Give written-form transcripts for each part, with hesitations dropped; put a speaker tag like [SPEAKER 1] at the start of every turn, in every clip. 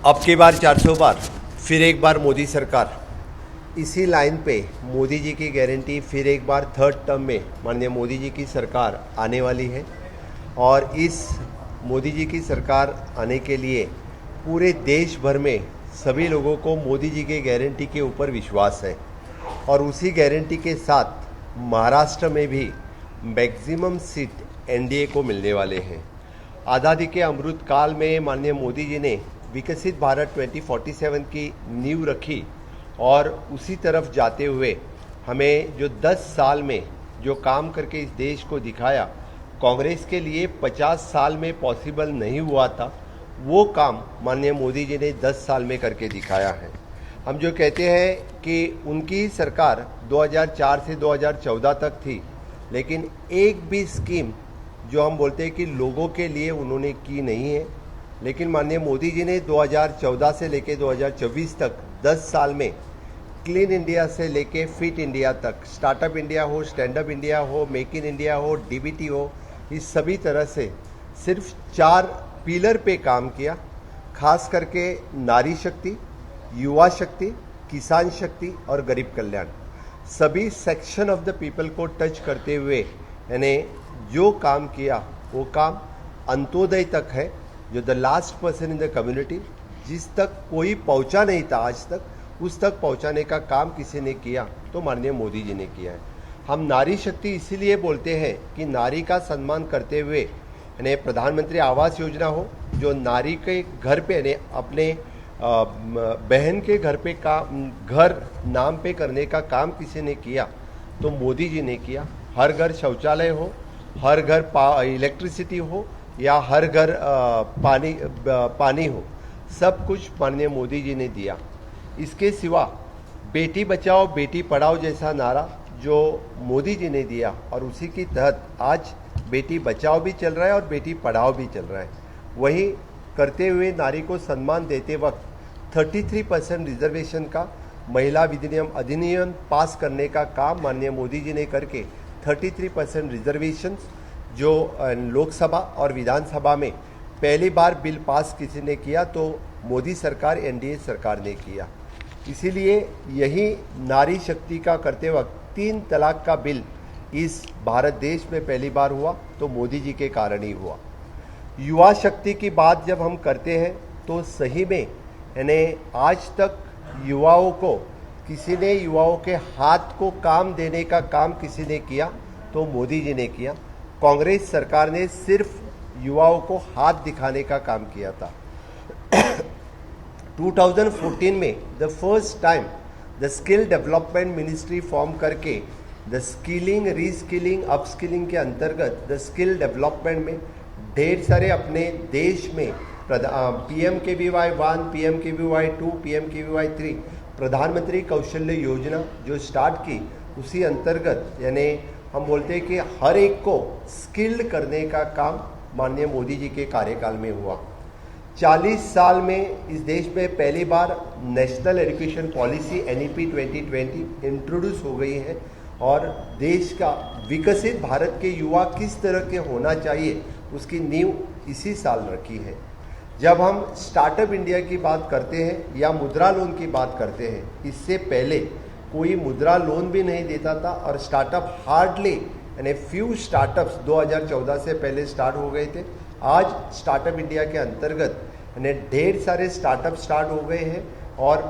[SPEAKER 1] अब की बार 400 बार, फिर एक बार मोदी सरकार। इसी लाइन पे मोदी जी की गारंटी फिर एक बार थर्ड टर्म में माननीय मोदी जी की सरकार आने वाली है। और इस मोदी जी की सरकार आने के लिए पूरे देश भर में सभी लोगों को मोदी जी के गारंटी के ऊपर विश्वास है। और उसी गारंटी के साथ महाराष्ट्र में भी मैक्सिमम सीट एनडीए को मिलने वाले हैं। आज़ादी के अमृत काल में माननीय मोदी जी ने विकसित भारत 2047 की नींव रखी और उसी तरफ जाते हुए हमें जो 10 साल में जो काम करके इस देश को दिखाया, कांग्रेस के लिए 50 साल में पॉसिबल नहीं हुआ था, वो काम माननीय मोदी जी ने 10 साल में करके दिखाया है। हम जो कहते हैं कि उनकी सरकार 2004 से 2014 तक थी, लेकिन एक भी स्कीम जो हम बोलते हैं कि लोगों के लिए उन्होंने की नहीं है। लेकिन माननीय मोदी जी ने 2014 से लेके 2024 तक 10 साल में क्लीन इंडिया से लेके फिट इंडिया तक, स्टार्टअप इंडिया हो, स्टैंड अप इंडिया हो, मेक इन इंडिया हो, डीबीटी हो, इस सभी तरह से सिर्फ 4 पिलर पे काम किया। खास करके नारी शक्ति, युवा शक्ति, किसान शक्ति और गरीब कल्याण, सभी सेक्शन ऑफ द पीपल को टच करते हुए यानी जो काम किया वो काम अंत्योदय तक है, जो the last person in the community, जिस तक कोई पहुंचा नहीं था आज तक, उस तक पहुंचाने का काम किसी ने किया तो माननीय मोदी जी ने किया है। हम नारी शक्ति इसीलिए बोलते हैं कि नारी का सम्मान करते हुए यानी प्रधानमंत्री आवास योजना हो, जो नारी के घर पे यानी अपने बहन के घर पे घर नाम पे करने का काम किसी ने किया तो मोदी जी ने किया। हर घर शौचालय हो, हर घर इलेक्ट्रिसिटी हो या हर घर पानी हो, सब कुछ माननीय मोदी जी ने दिया। इसके सिवा बेटी बचाओ बेटी पढ़ाओ जैसा नारा जो मोदी जी ने दिया और उसी के तहत आज बेटी बचाओ भी चल रहा है और बेटी पढ़ाओ भी चल रहा है। वही करते हुए नारी को सम्मान देते वक्त 33% रिजर्वेशन का महिला अधिनियम पास करने का काम माननीय मोदी जी ने करके 33% रिजर्वेशन जो लोकसभा और विधानसभा में पहली बार बिल पास किसी ने किया तो मोदी सरकार एनडीए सरकार ने किया। इसीलिए यही नारी शक्ति का करते वक्त 3 तलाक का बिल इस भारत देश में पहली बार हुआ तो मोदी जी के कारण ही हुआ। युवा शक्ति की बात जब हम करते हैं तो सही में यानी आज तक युवाओं को किसी ने युवाओं के हाथ को काम देने का काम किसी ने किया तो मोदी जी ने किया। कांग्रेस सरकार ने सिर्फ युवाओं को हाथ दिखाने का काम किया था। 2014 में the first time the skill development ministry form करके द स्किलिंग, रीस्किलिंग, अपस्किलिंग के अंतर्गत द स्किल डेवलपमेंट में ढेर सारे अपने देश में PMKVY 1, PMKVY 2, PMKVY 3 प्रधानमंत्री कौशल्य योजना जो स्टार्ट की, उसी अंतर्गत यानी हम बोलते हैं कि हर एक को स्किल्ड करने का काम माननीय मोदी जी के कार्यकाल में हुआ। 40 साल में इस देश में पहली बार national education policy NEP 2020 introduce हो गई है और देश का विकसित भारत के युवा किस तरह के होना चाहिए उसकी नींव इसी साल रखी है। जब हम स्टार्टअप इंडिया की बात करते हैं या मुद्रा लोन की बात करते हैं, इससे पहले कोई मुद्रा लोन भी नहीं देता था और स्टार्टअप हार्डली यानी फ्यू स्टार्टअप्स 2014 से पहले स्टार्ट हो गए थे। आज स्टार्टअप इंडिया के अंतर्गत यानी ढेर सारे स्टार्टअप स्टार्ट हो गए हैं और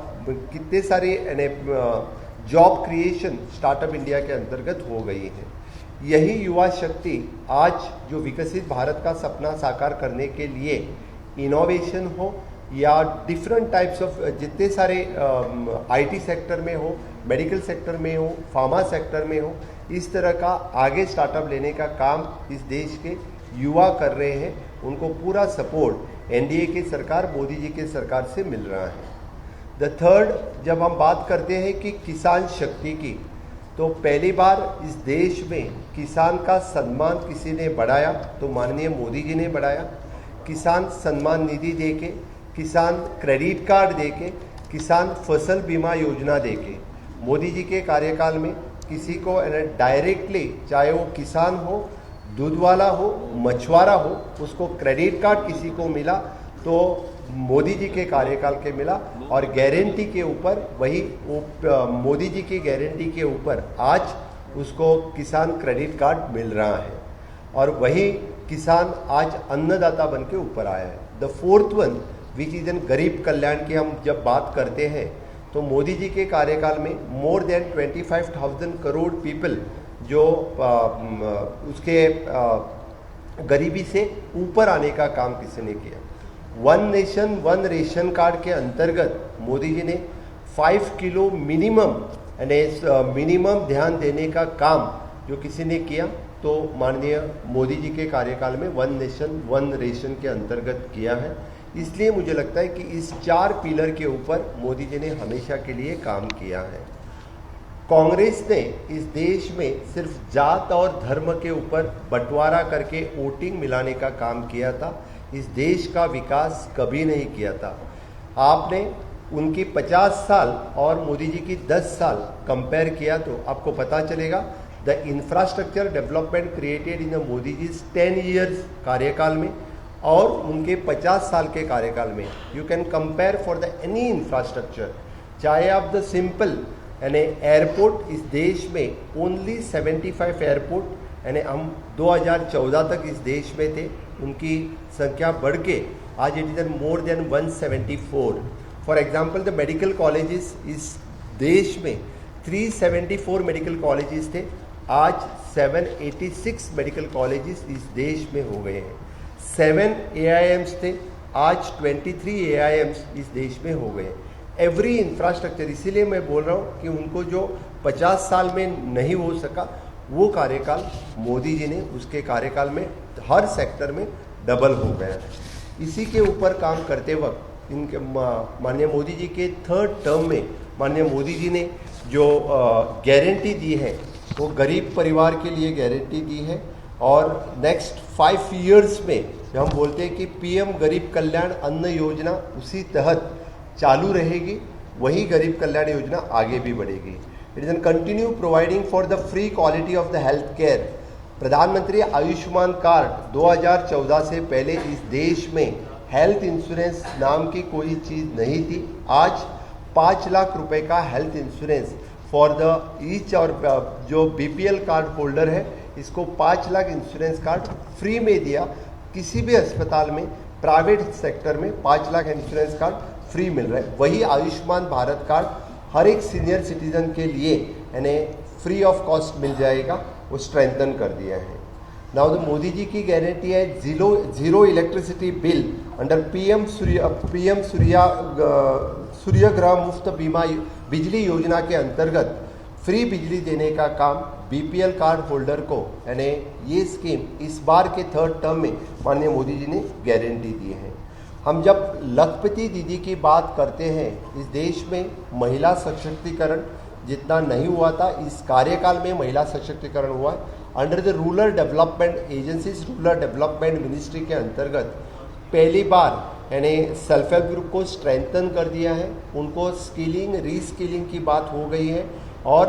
[SPEAKER 1] कितने सारे यानी जॉब क्रिएशन स्टार्टअप इंडिया के अंतर्गत हो गई है। यही युवा शक्ति आज जो विकसित भारत का सपना साकार करने के लिए इनोवेशन हो या डिफरेंट टाइप्स ऑफ जितने सारे IT सेक्टर में हो, मेडिकल सेक्टर में हो, फार्मा सेक्टर में हो, इस तरह का आगे स्टार्टअप लेने का काम इस देश के युवा कर रहे हैं। उनको पूरा सपोर्ट एनडीए की सरकार, मोदी जी की सरकार से मिल रहा है। द थर्ड, जब हम बात करते हैं कि किसान शक्ति की, तो पहली बार इस देश में किसान का सम्मान किसी ने बढ़ाया तो माननीय मोदी जी ने बढ़ाया। किसान सम्मान निधि देके, किसान क्रेडिट कार्ड देके, किसान फसल बीमा योजना देके मोदी जी के कार्यकाल में किसी को डायरेक्टली, चाहे वो किसान हो, दूध वाला हो, मछुआरा हो, उसको क्रेडिट कार्ड किसी को मिला तो मोदी जी के कार्यकाल के मिला और गारंटी के ऊपर वही मोदी जी की गारंटी के ऊपर आज उसको किसान क्रेडिट कार्ड मिल रहा है और वही किसान आज अन्नदाता बन के ऊपर आया है। The fourth one which is an गरीब कल्याण की हम जब बात करते हैं तो मोदी जी के कार्यकाल में मोर देन 25,000 करोड़ पीपल जो उसके गरीबी से ऊपर आने का काम किसी ने किया। One nation one ration card के अंतर्गत मोदी जी ने 5 किलो मिनिमम यानी मिनिमम ध्यान देने का काम जो किसी ने किया तो माननीय मोदी जी के कार्यकाल में वन नेशन वन रेशन के अंतर्गत किया है। इसलिए मुझे लगता है कि इस 4 पिलर के ऊपर मोदी जी ने हमेशा के लिए काम किया है। कांग्रेस ने इस देश में सिर्फ जात और धर्म के ऊपर बंटवारा करके वोटिंग मिलाने का काम किया था, इस देश का विकास कभी नहीं किया था। आपने उनकी 50 साल और मोदी जी की 10 साल कंपेयर किया तो आपको पता चलेगा the infrastructure development created in Modi ji 10 years कार्यकाल में और उनके 50 साल के कार्यकाल में you can compare for the any infrastructure, चाहे आप द सिंपल यानी एयरपोर्ट इस देश में ओनली 75 एयरपोर्ट यानी हम 2014 तक इस देश में थे, उनकी संख्या बढ़ के आज it is more than 174। For example the medical colleges इस देश में 374 मेडिकल कॉलेजेस थे, आज 786 मेडिकल कॉलेजेस इस देश में हो गए हैं। 7 AIMs थे, आज 23 AIMs इस देश में हो गए। एवरी इंफ्रास्ट्रक्चर, इसीलिए मैं बोल रहा हूँ कि उनको जो 50 साल में नहीं हो सका वो कार्यकाल मोदी जी ने उसके कार्यकाल में हर सेक्टर में डबल हो गया है। इसी के ऊपर काम करते वक्त इनके माननीय मोदी जी के 3rd टर्म में माननीय मोदी जी ने जो गारंटी दी है वो गरीब परिवार के लिए गारंटी दी है और नेक्स्ट 5 इयर्स में जब हम बोलते हैं कि PM गरीब कल्याण अन्न योजना उसी तहत चालू रहेगी, वही गरीब कल्याण योजना आगे भी बढ़ेगी। It is an continue providing for the free quality of the health care. प्रधानमंत्री आयुष्मान कार्ड 2014 से पहले इस देश में हेल्थ इंश्योरेंस नाम की कोई चीज़ नहीं थी। आज 5 लाख रुपए का health insurance for the each और जो BPL कार्ड होल्डर है इसको 5 लाख इंश्योरेंस कार्ड फ्री में दिया। किसी भी अस्पताल में प्राइवेट सेक्टर में 5 लाख इंश्योरेंस कार्ड फ्री मिल रहा है। वही आयुष्मान भारत कार्ड हर एक सीनियर सिटीजन के लिए यानी फ्री ऑफ कॉस्ट मिल जाएगा, वो स्ट्रेंथन कर दिया है। नाउ द मोदी जी की गारंटी है zero electricity bill under PM सूर्यग्रह मुफ्त बीमा बिजली योजना के अंतर्गत फ्री बिजली देने का काम BPL कार्ड होल्डर को, यानी ये स्कीम इस बार के 3rd टर्म में माननीय मोदी जी ने गारंटी दी है। हम जब लखपति दीदी की बात करते हैं, इस देश में महिला सशक्तिकरण जितना नहीं हुआ था इस कार्यकाल में महिला सशक्तिकरण हुआ है। Under the rural development agencies rural development ministry के अंतर्गत पहली बार यानी सेल्फ हेल्प ग्रुप को स्ट्रेंथन कर दिया है, उनको स्किलिंग रीस्किलिंग की बात हो गई है और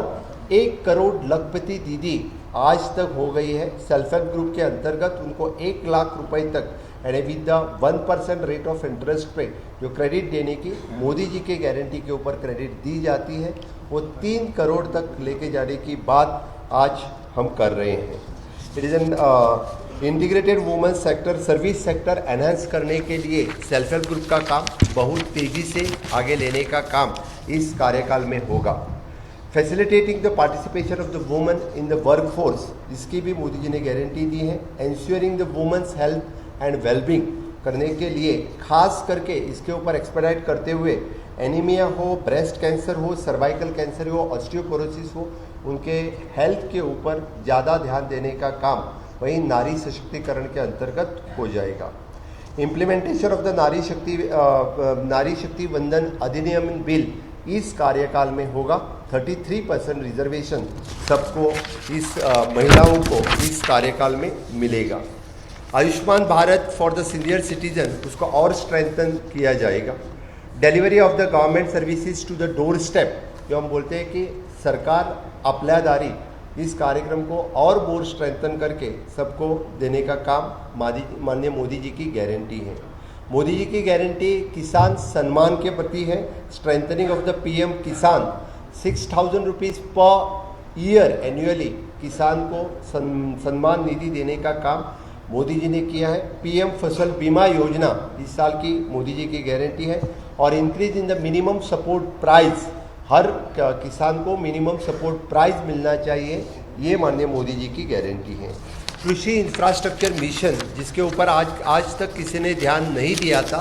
[SPEAKER 1] 1 करोड़ लखपति दीदी आज तक हो गई है। सेल्फ हेल्प ग्रुप के अंतर्गत उनको 1 लाख रुपए तक यानी with the 1% rate of interest पे जो क्रेडिट देने की मोदी जी के गारंटी के ऊपर क्रेडिट दी जाती है, वो 3 करोड़ तक लेके जाने की बात आज हम कर रहे हैं। It is an integrated women sector service sector enhance करने के लिए सेल्फ हेल्प ग्रुप का काम बहुत तेज़ी से आगे लेने का काम इस कार्यकाल में होगा। Facilitating the participation of the women in the work force, इसकी भी मोदी जी ने गारंटी दी है। Ensuring the women's health and wellbeing करने के लिए खास करके इसके ऊपर एक्सपेडाइट करते हुए एनीमिया हो, ब्रेस्ट कैंसर हो, सर्वाइकल कैंसर हो, ऑस्टियोपोरोसिस हो, उनके हेल्थ के ऊपर ज़्यादा ध्यान देने का काम वही नारी सशक्तिकरण के अंतर्गत हो जाएगा। इम्प्लीमेंटेशन ऑफ द नारी शक्ति वंदन अधिनियम बिल इस कार्यकाल में होगा। 33% रिजर्वेशन सबको इस महिलाओं को इस कार्यकाल में मिलेगा। Ayushman Bharat for the senior citizen उसको और स्ट्रेंथन किया जाएगा। Delivery of the government services to the doorstep, जो हम बोलते हैं कि सरकार अपलादारी, इस कार्यक्रम को और मोर स्ट्रेंथन करके सबको देने का काम माननीय मोदी जी की गारंटी है। मोदी जी की गारंटी किसान सम्मान के प्रति है। स्ट्रेंथनिंग ऑफ द पीएम किसान, 6,000 रुपीज़ पर ईयर एनुअली किसान को सम्मान निधि देने का काम मोदी जी ने किया है। पीएम फसल बीमा योजना इस साल की मोदी जी की गारंटी है। और increase in the minimum support price, हर किसान को मिनिमम सपोर्ट प्राइस मिलना चाहिए, ये माननीय मोदी जी की गारंटी है। कृषि इंफ्रास्ट्रक्चर मिशन, जिसके ऊपर आज तक किसी ने ध्यान नहीं दिया था,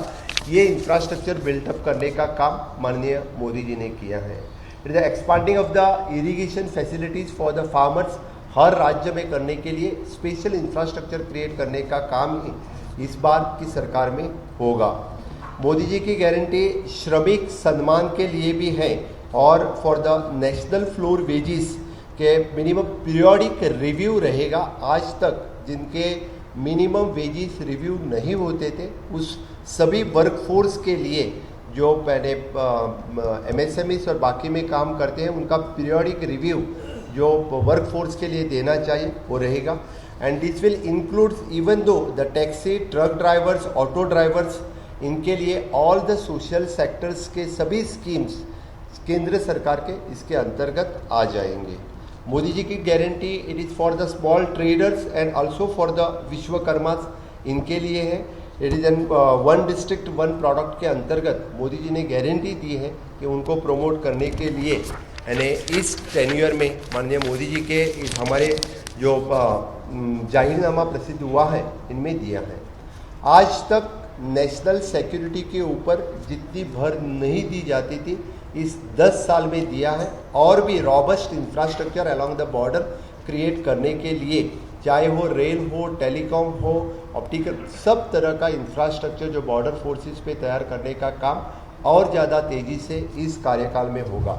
[SPEAKER 1] ये इंफ्रास्ट्रक्चर बिल्टअप करने का काम माननीय मोदी जी ने किया है। It is expanding of the irrigation facilities for the farmers, हर राज्य में करने के लिए स्पेशल इंफ्रास्ट्रक्चर क्रिएट करने का काम ही इस बार की सरकार में होगा। मोदी जी की गारंटी श्रमिक सम्मान के लिए भी है और for the national floor wages के मिनिमम पीरियोडिक रिव्यू रहेगा। आज तक जिनके मिनिमम वेजेस रिव्यू नहीं होते थे, उस सभी वर्कफोर्स के लिए जो पहले MSMEs और बाकी में काम करते हैं, उनका पीरियोडिक रिव्यू जो वर्कफोर्स के लिए देना चाहिए वो रहेगा। And this will include even though the taxi, truck drivers, auto drivers, इनके लिए ऑल द सोशल सेक्टर्स के सभी स्कीम्स केंद्र सरकार के इसके अंतर्गत आ जाएंगे। मोदी जी की guarantee it is for the small traders and also for the Vishwakarmas, इनके लिए है। It is an one district one product के अंतर्गत मोदी जी ने गारंटी दी है कि उनको प्रमोट करने के लिए यानी इस टेन्यूर में माननीय मोदी जी के हमारे जो जाहिरनामा प्रसिद्ध हुआ है इनमें दिया है। आज तक नेशनल सिक्योरिटी के ऊपर जितनी भर नहीं दी जाती थी, इस 10 साल में दिया है। और भी robust infrastructure along the border create करने के लिए, चाहे वो रेल हो, टेलीकॉम हो, ऑप्टिकल, सब तरह का इंफ्रास्ट्रक्चर जो बॉर्डर फोर्सेस पे तैयार करने का काम और ज़्यादा तेज़ी से इस कार्यकाल में होगा।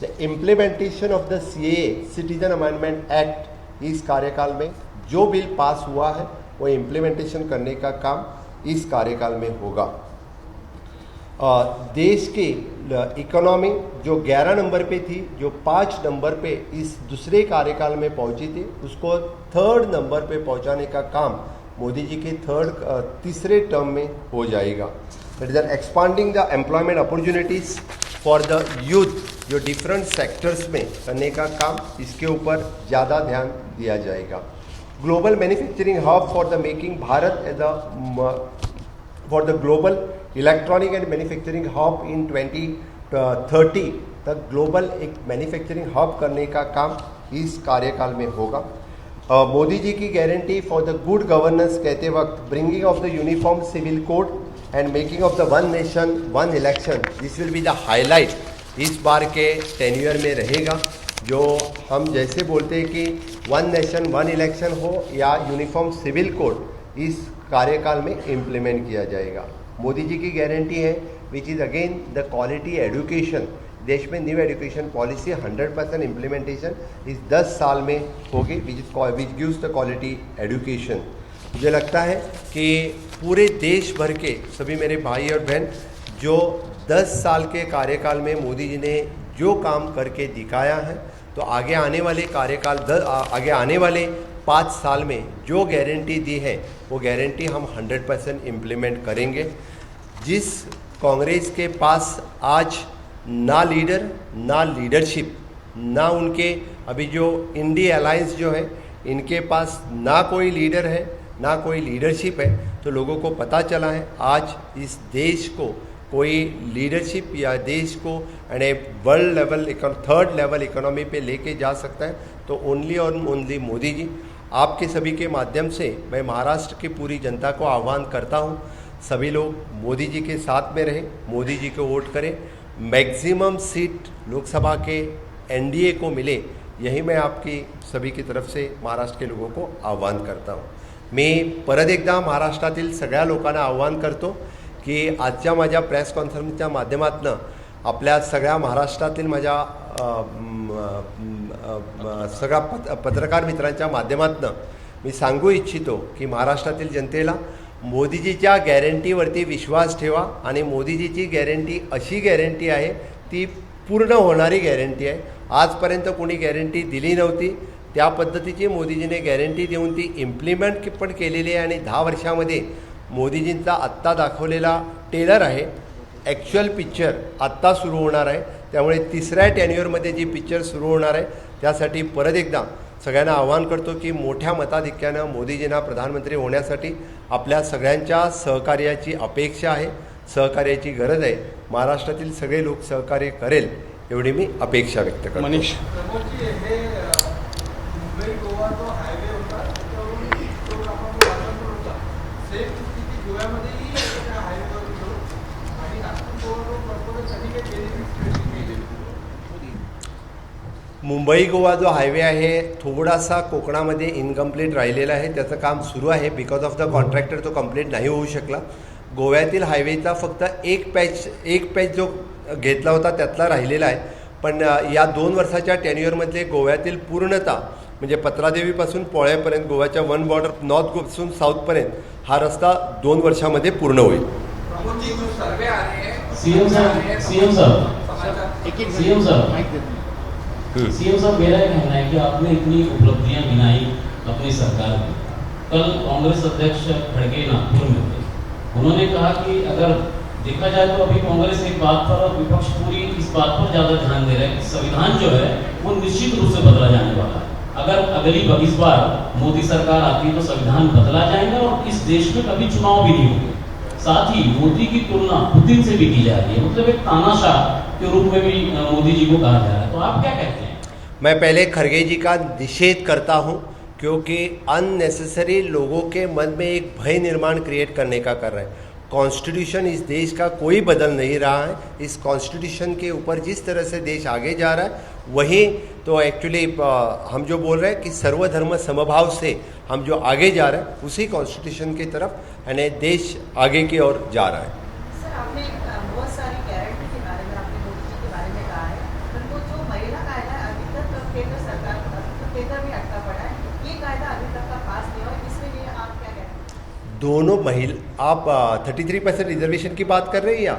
[SPEAKER 1] The implementation of the CAA citizen amendment act, इस कार्यकाल में जो बिल पास हुआ है वो इम्प्लीमेंटेशन करने का काम इस कार्यकाल में होगा। देश की इकोनॉमी जो 11 नंबर पे थी, जो 5 नंबर पे इस दूसरे कार्यकाल में पहुंची थी, उसको 3rd नंबर पे पहुंचाने का काम मोदी जी के तीसरे टर्म में हो जाएगा। That is expanding the employment opportunities for the youth, जो डिफरेंट सेक्टर्स में करने का काम, इसके ऊपर ज़्यादा ध्यान दिया जाएगा। Global manufacturing hub for the making Bharat as for the global electronic and manufacturing hub in 2030 तक ग्लोबल एक मैन्युफैक्चरिंग हब करने का काम इस कार्यकाल में होगा। मोदी जी की guarantee for the good governance कहते वक्त bringing of the uniform civil code and making of the one nation one election, this will be the highlight इस बार के टेन्यूर में रहेगा। जो हम जैसे बोलते हैं कि वन नेशन वन इलेक्शन हो या यूनिफॉर्म सिविल कोड, इस कार्यकाल में इम्प्लीमेंट किया जाएगा। मोदी जी की गारंटी है which is again the quality education. देश में न्यू एजुकेशन पॉलिसी 100% इम्प्लीमेंटेशन इस 10 साल में होगी, which gives the quality education. मुझे लगता है कि पूरे देश भर के सभी मेरे भाई और बहन जो 10 साल के कार्यकाल में मोदी जी ने जो काम करके दिखाया है, तो आगे आने वाले कार्यकाल आगे आने वाले 5 साल में जो गारंटी दी है वो गारंटी हम 100% इम्प्लीमेंट करेंगे। जिस कांग्रेस के पास आज ना लीडर ना लीडरशिप, ना उनके अभी जो इंडिया अलायंस जो है इनके पास ना कोई लीडर है ना कोई लीडरशिप है, तो लोगों को पता चला है आज इस देश को कोई लीडरशिप या देश को world level 3rd level economy पे लेके जा सकता है तो ओनली और ओनली मोदी जी। आपके सभी के माध्यम से मैं महाराष्ट्र की पूरी जनता को आह्वान करता हूँ, सभी लोग मोदी जी के साथ में रहें, मोदी जी को वोट करें, मैक्सिमम सीट लोकसभा के एनडीए को मिले, यही मैं आपकी सभी की तरफ से महाराष्ट्र के लोगों को आव्हान करता हूँ। मी परत एकदा महाराष्ट्रातील सगळ्या लोकांना आव्हान करतो की आजच्या माझ्या प्रेस कॉन्फरन्सच्या माध्यमातून आपल्या सगळ्या महाराष्ट्रातील माझ्या सगळ्या पत्रकार मित्रांच्या माध्यमातून मी सांगू इच्छितो की महाराष्ट्रातील जनतेला मोदीजीच्या गॅरंटीवरती विश्वास ठेवा आणि मोदीजीची गॅरंटी अशी गॅरंटी आहे ती पूर्ण होणारी गॅरंटी आहे। आजपर्यंत कोणी गॅरंटी दिली नव्हती, त्या पद्धतीची मोदीजीने गॅरंटी देऊन ती इम्प्लिमेंट पण केलेली आहे आणि 10 वर्षामध्ये मोदीजींचा आत्ता दाखवलेला टेलर आहे, ॲक्च्युअल पिक्चर आत्ता सुरू होणार आहे. त्यामुळे तिसऱ्या टेन्युअरमध्ये जी पिक्चर सुरू होणार आहे त्यासाठी परत एकदा सगळ्यांना आवाहन करतो की मोठ्या मताधिक्यानं मोदीजींना प्रधानमंत्री होण्यासाठी आपल्या सगळ्यांच्या सहकार्याची अपेक्षा आहे, सहकार्याची गरज आहे. महाराष्ट्रातील सगळे लोक सहकार्य करेल एवढी मी अपेक्षा व्यक्त करतो.
[SPEAKER 2] मनीष
[SPEAKER 3] प्रमोदजी, हे मुंबई गोवा जो हायवे होता त्याच्यावरून वातावरण होता, सेम स्थिती गोव्यामध्येही त्या हायवेवर होतो आणि नागपूर गोवा रोड कॉर्पोरेशनने काही बेनिफिट्स केले.
[SPEAKER 1] मुंबई गोवा जो हायवे आहे थोडासा कोकणामध्ये इनकम्प्लीट राहिलेला आहे. त्याचं काम सुरू आहे. बिकॉज ऑफ द कॉन्ट्रॅक्टर तो कंप्लीट नाही होऊ शकला. गोव्यातील हायवेचा फक्त एक पॅच जो घेतला होता त्यातला राहिलेला आहे. पण या 2 वर्षाच्या टेन्युअरमध्ये गोव्यातील पूर्णतः म्हणजे पत्रादेवीपासून पोळ्यापर्यंत गोव्याच्या वन बॉर्डर नॉर्थपासून साऊथपर्यंत हा रस्ता 2 वर्षामध्ये पूर्ण होईल.
[SPEAKER 3] प्रमोदजी, जो सर्वे आहे
[SPEAKER 4] सीएम साहब सीएम साहब मेरा ये कहना है कि आपने इतनी उपलब्धियां गिनाई अपनी सरकार की. कल कांग्रेस अध्यक्ष खड़गे नागपुर में थे. उन्होंने कहा कि अगर देखा जाए तो अभी कांग्रेस एक बात पर और विपक्ष पूरी इस बात पर ज्यादा ध्यान दे रहा है कि संविधान जो है वो निश्चित रूप से बदला जाने वाला है. अगर अगली इस बार मोदी सरकार आती है तो संविधान बदला जाएगा और इस देश में कभी चुनाव भी नहीं होंगे. साथ ही मोदी की तुलना पुतिन से भी की जा रही है, मतलब एक तानाशाह के रूप में भी मोदी जी को कहा जा रहा है. तो आप क्या कहते हैं?
[SPEAKER 1] मैं पहले खड़गे जी का निषेध करता हूं क्योंकि अननेसेसरी लोगों के मन में एक भय निर्माण क्रिएट करने का कर रहे हैं. कॉन्स्टिट्यूशन इस देश का कोई बदल नहीं रहा है. इस कॉन्स्टिट्यूशन के ऊपर जिस तरह से देश आगे जा रहा है वही तो एक्चुअली हम जो बोल रहे हैं कि सर्वधर्म समभाव से हम जो आगे जा रहे हैं उसी कॉन्स्टिट्यूशन की तरफ यानी देश आगे की ओर जा रहा है.
[SPEAKER 5] सर, आपने बहुत सारी गारंटी के बारे में, आपने मोदी जी के बारे में कहा है, पर वो जो महिला कायदा है अभी तक केंद्र सरकार केंद्र में अटका पड़ा है, ये कायदा अभी तक का पास नहीं हुआ, इसके लिए आप क्या कहते हैं?
[SPEAKER 1] दोनों महिला आप 33% रिजर्वेशन की बात कर रहे हैं या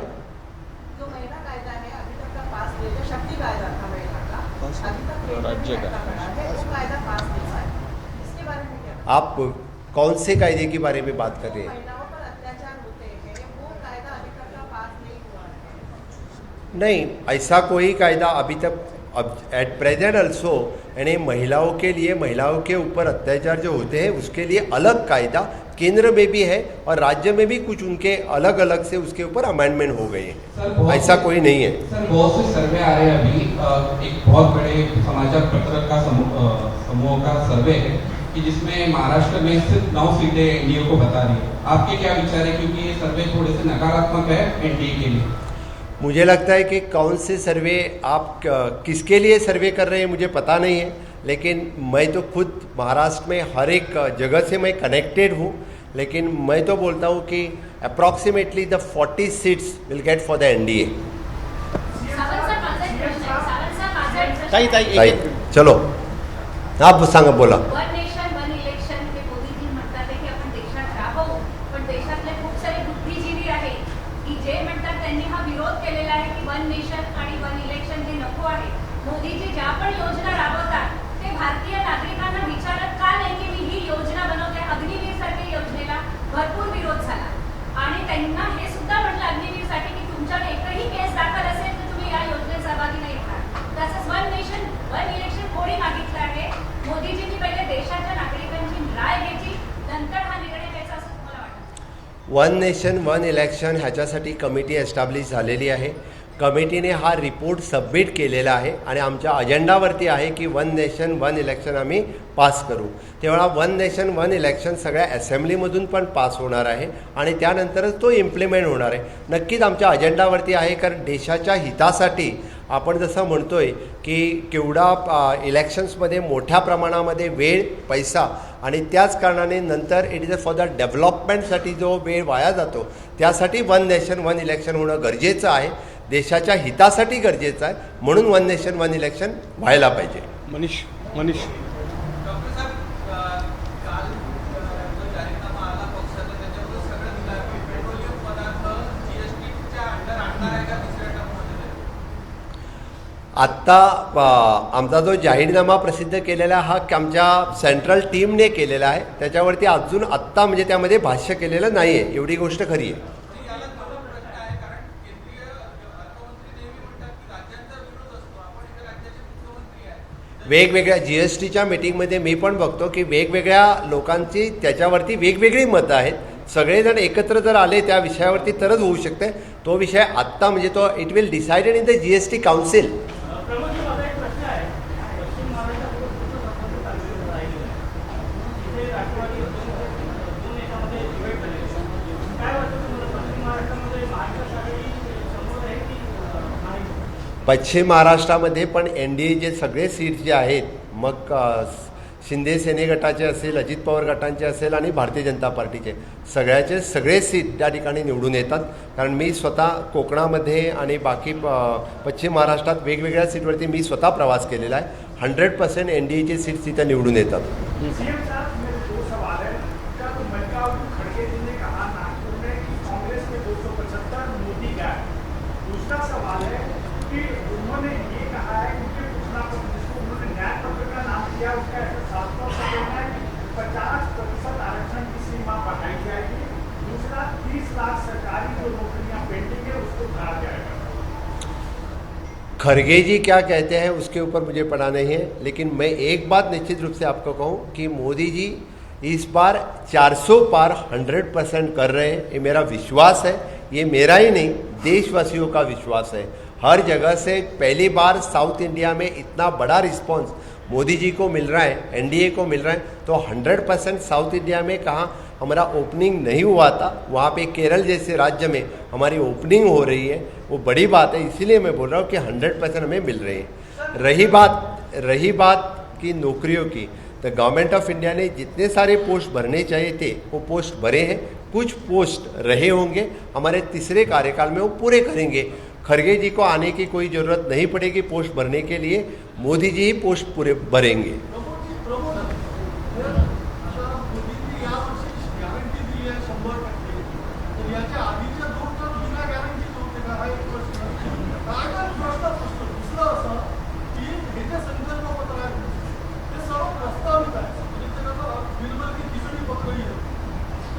[SPEAKER 5] जो महिला कायदा है अभी तक का पास नहीं हुआ, शक्ति कायदा था महिला का, अभी तक केंद्र
[SPEAKER 2] राज्य
[SPEAKER 5] में
[SPEAKER 2] का।
[SPEAKER 5] अटका पड़ा है, वो कायदा पास नहीं हुआ है, इसके बारे में क्या?
[SPEAKER 1] आप कौन से कायदे के बारे में बात कर रहे हैं?
[SPEAKER 5] महिलाओं पर अत्याचार होते हैं, वो कायदा अभी तक का पास नहीं हुआ है.
[SPEAKER 1] नहीं, ऐसा कोई कायदा अभी तक अब एट प्रेजेंट अल्सो यानी महिलाओं के लिए महिलाओं के ऊपर अत्याचार जो होते हैं उसके लिए अलग कायदा केंद्र में भी है और राज्य में भी कुछ उनके अलग अलग से उसके ऊपर अमेंडमेंट हो गए हैं. ऐसा कोई नहीं है.
[SPEAKER 6] सर, बहुत से सर्वे आ रहे हैं अभी. एक बहुत बड़े समाचार पत्र का समूह का सर्वे है कि जिसमें महाराष्ट्र में सिर्फ 9 सीटें एनडीए को बता रही है. आपके क्या विचार है, क्योंकि ये सर्वे थोड़े से नकारात्मक है एनडीए के लिए?
[SPEAKER 1] मुझे लगता है कि कौन से सर्वे आप किसके लिए सर्वे कर रहे हैं मुझे पता नहीं है, लेकिन मैं तो खुद महाराष्ट्र में हर एक जगह से मैं कनेक्टेड हूँ. लेकिन मैं तो बोलता हूँ कि approximately the 40 seats will get for the NDA. ताई चलो आप सांगा बोला.
[SPEAKER 7] वन नेशन वन इलेक्शन हे मोदीजी म्हणतात की आपण देशात राहावं, पण देशातले खूप सारे बुद्धिजीवी आहेत की जे म्हणतात त्यांनी हा विरोध केलेला आहे की वन नेशन आणि वन इलेक्शन हे नको आहे. मोदीजी ज्या पण योजना राबवतात ते भारतीय नागरिकांना विचारत का नाही की मी ही योजना बनवते. अग्निवीर सारख्या योजनेला भरपूर विरोध झाला आणि त्यांना हे सुद्धा म्हटलं अग्निवीरसाठी की तुमच्यावर एकही केस दाखल असेल तर तुम्ही या योजनेत सहभागी नाही होणार. तसंच वन नेशन वन इलेक्शन कोणी मागितलं आहे? मोदीजींनी पहिले देशाच्या नागरिकांची राय घ्यायची, नंतर हा निर्णय घ्यायचा असं मला वाटतं.
[SPEAKER 1] वन नेशन वन इलेक्शन ह्याच्यासाठी कमिटी एस्टॅब्लिश झालेली आहे. कमिटीने हा रिपोर्ट सबमिट केलेला आहे आणि आमच्या अजेंडावरती आहे की वन नेशन वन इलेक्शन आम्ही पास करू. तेव्हा वन नेशन वन इलेक्शन सगळ्या असेंब्लीमधून पण पास होणार आहे आणि त्यानंतरच तो इम्प्लिमेंट होणार आहे. नक्कीच आमच्या अजेंडावरती आहे, कारण देशाच्या हितासाठी आपण जसं म्हणतोय की केवढा इलेक्शन्समध्ये मोठ्या प्रमाणामध्ये वेळ पैसा आणि त्याच कारणाने नंतर इट इज फॉर द डेव्हलपमेंटसाठी जो वेळ वाया जातो त्यासाठी वन नेशन वन इलेक्शन होणं गरजेचं आहे. देशाच्या हितासाठी गरजेचं आहे, म्हणून वन नेशन वन इलेक्शन व्हायला पाहिजे.
[SPEAKER 2] मनीष
[SPEAKER 3] डॉक्टर साहेब, काल जो जाहीरनामा आला पक्षाचा त्याच्यावर सगळं दिलं आहे, पेट्रोलियम पदार्थ जीएसटीच्या अंडर आणणार आहे का दुसऱ्या टर्ममध्ये?
[SPEAKER 1] आत्ता आमचा जो जाहीरनामा प्रसिद्ध केलेला हा आमच्या सेंट्रल टीमने केलेला आहे, त्याच्यावरती अजून आत्ता म्हणजे त्यामध्ये भाष्य केलेलं नाही आहे, एवढी गोष्ट खरी आहे.
[SPEAKER 3] आणि याला माझा प्रश्न आहे, कारण केंद्रीय अर्थमंत्री नेहमी म्हणतात की राज्यांचा विरोध असतो, आपण इथे राज्याचे मुख्यमंत्री आहे.
[SPEAKER 1] वेगवेगळ्या GSTच्या मीटिंगमध्ये मी पण बघतो की वेगवेगळ्या लोकांची त्याच्यावरती वेगवेगळी मतं आहेत. सगळेजण एकत्र जर आले त्या विषयावरती तरच होऊ शकते. तो विषय आत्ता म्हणजे तो it will decided in the GST council.
[SPEAKER 3] Pramodji, माझा एक प्रश्न आहे. पश्चिम महाराष्ट्रात खूप संबंध चाललेला राहिलेला आहे. इथे राष्ट्रवादी दोन याच्यामध्ये डिवाईड झालेले आहे. काय वाटतं तुम्हाला पश्चिम महाराष्ट्रामध्ये महाविकास आघाडी समोर आहे की नाही?
[SPEAKER 1] पश्चिम महाराष्ट्रामध्ये पण NDAचे सगळे सीट्स जे आहेत, मग शिंदे सेने गटाचे असेल, अजित पवार गटांचे असेल आणि भारतीय जनता पार्टीचे सगळ्याचे सगळे सीट त्या ठिकाणी निवडून येतात. कारण मी स्वतः कोकणामध्ये आणि बाकी पश्चिम महाराष्ट्रात वेगवेगळ्या सीटवरती मी स्वतः प्रवास केलेला आहे. 100% NDAचे सीट्स तिथे निवडून येतात.
[SPEAKER 3] सीएम साहब, मेरे दो सवाल है. क्या तो मल्लिकार्जुन खड़गे जी ने कहा नागपुर में कि कांग्रेस में 275, मोदी का है. दूसरा सवाल है कि उन्होंने ये कहा है कि घोषणा पत्र जिसको उन्होंने न्याय पत्र का नाम दिया, उसका ऐसा साफ तौर पर कहना है कि 50% आरक्षण की सीमा बढ़ाई जाएगी. दूसरा 30 लाख सरकारी जो नौकरियां पेंडिंग है उसको भरा जाएगा.
[SPEAKER 1] खरगे जी क्या कहते हैं उसके ऊपर मुझे पता नहीं है, लेकिन मैं एक बात निश्चित रूप से आपको कहूं कि मोदी जी इस बार 400 पार 100% कर रहे हैं. ये मेरा विश्वास है, ये मेरा ही नहीं देशवासियों का विश्वास है. हर जगह से पहली बार साउथ इंडिया में इतना बड़ा रिस्पांस मोदी जी को मिल रहा है, NDA को मिल रहा है. तो 100% साउथ इंडिया में कहाँ हमारा ओपनिंग नहीं हुआ था, वहाँ पे केरल जैसे राज्य में हमारी ओपनिंग हो रही है, वो बड़ी बात है. इसीलिए मैं बोल रहा हूँ कि 100% हमें मिल रही है. रही बात की नौकरियों की, तो गवर्नमेंट ऑफ इंडिया ने जितने सारे पोस्ट भरने चाहिए थे वो पोस्ट भरे हैं. कुछ पोस्ट रहे होंगे, हमारे तीसरे कार्यकाल में वो पूरे करेंगे. खरगे जी को आने की कोई ज़रूरत नहीं पड़ेगी पोस्ट भरने के लिए, मोदी जी ही पोस्ट पूरे भरेंगे.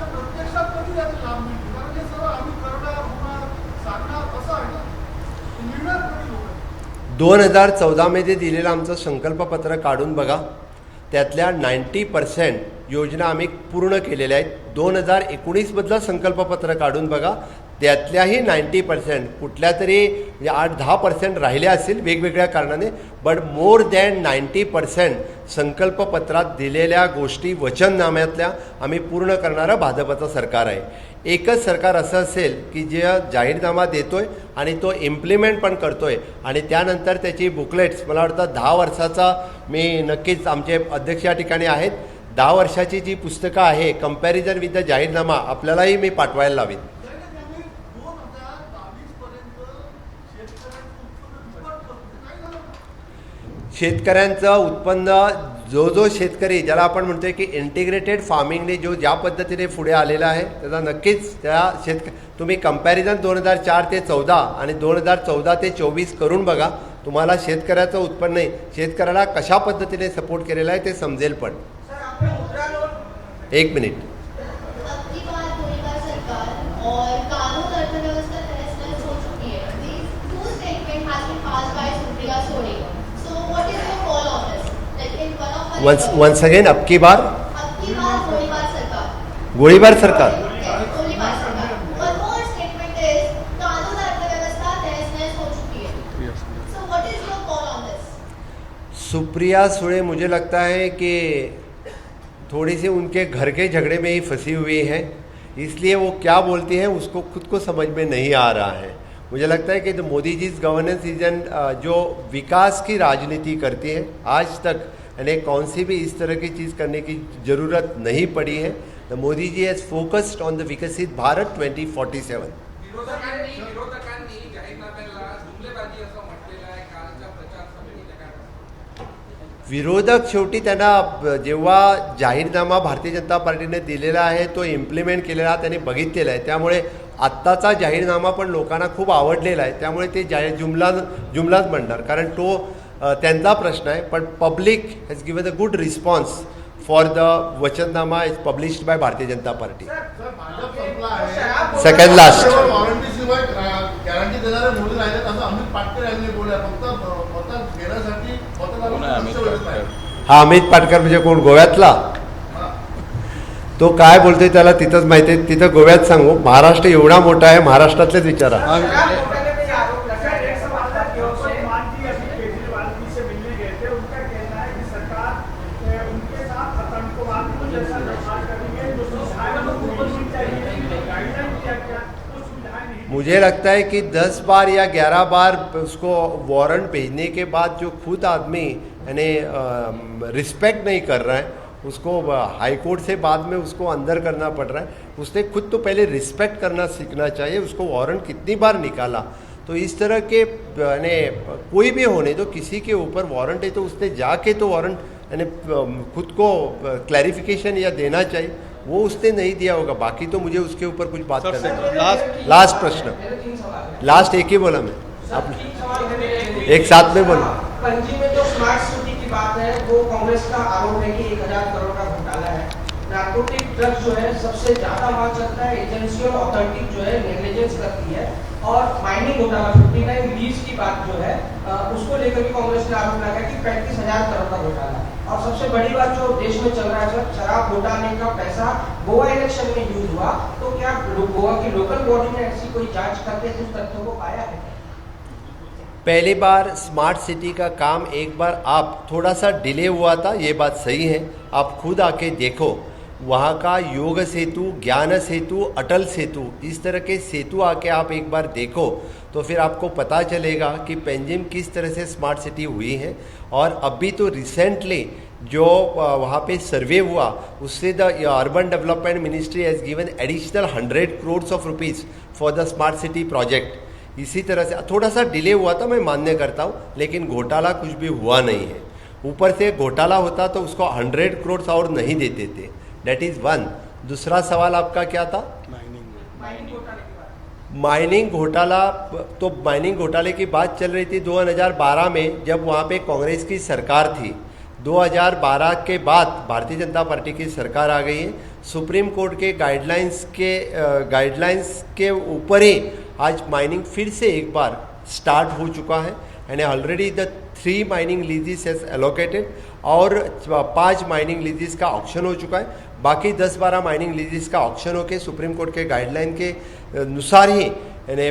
[SPEAKER 3] प्रत्यक्षात कधी याचा लाभ मिळतो? कारण हे सर्व आम्ही करणार, होणार, सांगणार असं आहे ना, मिळणार कधी लोक?
[SPEAKER 1] 2014 मध्ये दिलेलं आमचं संकल्पपत्र काढून बघा, त्यातल्या 90% योजना आम्ही पूर्ण केलेल्या आहेत. 2019 मधलं संकल्पपत्र काढून बघा, त्यातल्याही 90% कुठल्या तरी 8-10% राहिल्या असतील वेगवेगळ्या कारणाने, बट मोर दॅन 90% संकल्पपत्रात दिलेल्या गोष्टी वचननाम्यातल्या आम्ही पूर्ण करणारं भाजपचं सरकार आहे. एकच सरकार असं असेल की जे जाहीरनामा देतोय आणि तो इम्प्लिमेंट पण करतोय आणि त्यानंतर त्याची बुकलेट्स मला वाटतं 10 वर्षाचा, मी नक्कीच आमचे अध्यक्ष या ठिकाणी आहेत, 10 वर्षाची जी पुस्तकं आहे कंपॅरिझन विथ द जाहीरनामा आपल्यालाही मी पाठवायला लावीन. शेतकऱ्यांचं उत्पन्न जो शेतकरी ज्याला आपण म्हणतोय की इंटिग्रेटेड फार्मिंगने ज्या पद्धतीने पुढे आलेला आहे त्याचा नक्कीच त्या तुम्ही कंपॅरिझन 2004 ते 14 आणि 2014 ते 24 करून बघा, तुम्हाला शेतकऱ्याचं उत्पन्न शेतकऱ्याला कशा पद्धतीने सपोर्ट केलेला आहे ते समजेल. पण एक मिनिट, once again अबकी बार गोळीबार सरकार. सुप्रिया सुळे मुझे लगता है कि थोड़ी सी उनके घर के झगड़े में ही फंसी हुई है, इसलिए वो क्या बोलती हैं उसको खुद को समझ में नहीं आ रहा है. मुझे लगता है कि the Modi ji governance is an जो विकास की राजनीति करती है, आज तक यानी कौन सी भी इस तरह की चीज़ करने की ज़रूरत नहीं पड़ी है. The Modi ji has focused on the Viksit Bharat 2047. विरोधकांनी जाहीरनाम्याला जुमलेबाजी असं म्हटलेलं आहे कालच्या प्रचार सभेमध्ये. विरोधक शेवटी त्यांना जेव्हा जाहीरनामा भारतीय जनता पार्टीने दिलेला आहे तो इम्प्लिमेंट केलेला त्यांनी बघितलेला आहे, त्यामुळे आत्ताचा जाहीरनामा पण लोकांना खूप आवडलेला आहे, त्यामुळे ते जुमलाच म्हणणार, कारण तो त्यांचा प्रश्न आहे. पण public has given a good response for the वचननामा is published by Bharatiya Janata party.
[SPEAKER 3] Bhajap संपला आहे.
[SPEAKER 1] Second last.
[SPEAKER 3] वॉरंटीशिवाय गॅरंटी देणारे मोदी राहिले असं अमित पाटकर यांनी बोलले. फक्त मत घेण्यासाठी
[SPEAKER 1] हा अमित पाटकर म्हणजे कोण, गोव्यातला? तो काय बोलतोय त्याला तिथंच माहिती आहे. तिथं गोव्यात सांगू, महाराष्ट्र एवढा मोठा आहे, महाराष्ट्रातलेच विचारा. मुझे लगता है कि 10 बार या 11 बार उसको वारंट भेजने के बाद जो खुद आदमी यानी रिस्पेक्ट नहीं कर रहा है, उसको हाई कोर्ट से बाद में उसको अंदर करना पड़ रहा है. उसने खुद तो पहले रिस्पेक्ट करना सीखना चाहिए. उसको वारंट कितनी बार निकाला. तो इस तरह के यानी कोई भी होने तो किसी के ऊपर वारंट है तो उसने जाके तो वारंट यानी खुद को क्लैरिफिकेशन या देना चाहिए, वो उसने नहीं दिया होगा. बाकी तो मुझे उसके ऊपर कुछ बात करना है. लास्ट प्रश्न, लास्ट एक ही बोला मैं, आप एक साथ में बोला.
[SPEAKER 2] पणजी में जो स्मार्ट सिटी की बात है वो कांग्रेस का आरोप है कि 1000 करोड़ का घोटाला है. नारकोटिक ड्रग्स जो है सबसे ज्यादा वहाँ चलता है. एजेंसी और अथॉरिटी जो है नेग्लिजेंस करती है. और माइनिंग घोटाला 59 लीज की बात जो है उसको लेकर भी कांग्रेस ने आरोप लगाया कि 35,000 करोड़ का घोटाला. और सबसे बड़ी बात जो देश में चल रहा है सर, शराब घोटाले का पैसा गोवा इलेक्शन में यूज हुआ, तो क्या गोवा की लोकल बॉडी ने ऐसी कोई जांच करके उस तथ्यों को पाया है?
[SPEAKER 1] पहली बार स्मार्ट सिटी का काम एक बार आप थोड़ा सा डिले हुआ था, ये बात सही है. आप खुद आके देखो, वहाँ का योग सेतु, ज्ञान सेतु, अटल सेतु, इस तरह के सेतु आके आप एक बार देखो तो फिर आपको पता चलेगा कि पेंजिम किस तरह से स्मार्ट सिटी हुई है. और अभी तो रिसेंटली जो वहाँ पे सर्वे हुआ उससे the urban development ministry has given additional 100 crore of rupees for the smart city project. इसी तरह से थोड़ा सा डिले हुआ था, मैं मान्य करता हूँ, लेकिन घोटाला कुछ भी हुआ नहीं है. ऊपर से घोटाला होता तो उसको 100 करोड़ और नहीं देते थे. That is one. दूसरा सवाल आपका क्या था? माइनिंग घोटाला. तो माइनिंग घोटाले की बात चल रही थी 2012 में, जब वहाँ पे कांग्रेस की सरकार थी. 2012 के बाद भारतीय जनता पार्टी की सरकार आ गई है. सुप्रीम कोर्ट के गाइडलाइंस के ऊपर ही आज माइनिंग फिर से एक बार स्टार्ट हो चुका है. And already the 3 mining लीजेस has allocated और 5 माइनिंग लीजेस का ऑक्शन हो चुका है. बाकी 10-12 माइनिंग लीजेस का ऑक्शन होकर सुप्रीम कोर्ट के गाइडलाइन के अनुसार ही यानी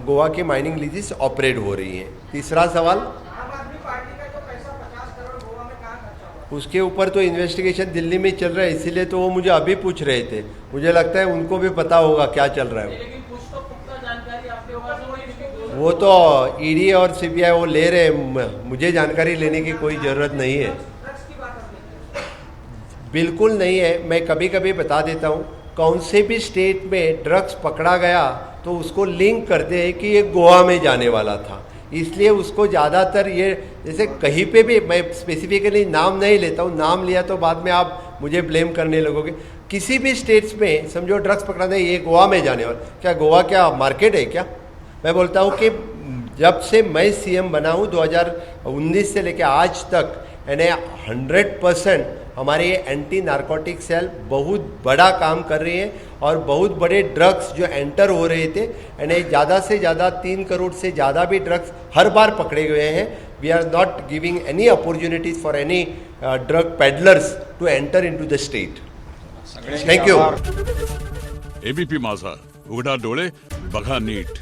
[SPEAKER 1] गोवा की माइनिंग लीजेस ऑपरेट हो रही हैं. तीसरा सवाल,
[SPEAKER 2] आम आदमी पार्टी का जो पैसा 50 करोड़ गोवा में कहाँ खर्चा हुआ?
[SPEAKER 1] उसके ऊपर तो इन्वेस्टिगेशन दिल्ली में चल रहा है, इसीलिए तो वो मुझे अभी पूछ रहे थे. मुझे लगता है उनको भी पता होगा क्या चल रहा है. वो तो ईडी और सीबीआई वो ले रहे हैं, मुझे जानकारी लेने की कोई ज़रूरत नहीं है. बिल्कुल नहीं है. मैं कभी कभी बता देता हूँ, कौन से भी स्टेट में ड्रग्स पकड़ा गया तो उसको लिंक करते हैं कि ये गोवा में जाने वाला था, इसलिए उसको ज़्यादातर ये जैसे कहीं पे भी, मैं स्पेसिफिकली नाम नहीं लेता हूँ, नाम लिया तो बाद में आप मुझे ब्लेम करने लगोगे. किसी भी स्टेट्स में समझो ड्रग्स पकड़ा है, ये गोवा में जाने वाला. क्या गोवा क्या मार्केट है क्या? मैं बोलता हूँ कि जब से मैं सीएम बना हूँ 2019 से लेकर आज तक यानी 100% हमारे एंटी नारकोटिक सेल बहुत बड़ा काम कर रही है. और बहुत बड़े ड्रग्स जो एंटर हो रहे थे यानी ज़्यादा से ज़्यादा 3 करोड़ से ज़्यादा भी ड्रग्स हर बार पकड़े गए हैं. We are not giving any opportunities for any drug peddlers to enter into the state. Thank you.
[SPEAKER 8] ABP Majha, उघडा डोळे बघा नीट.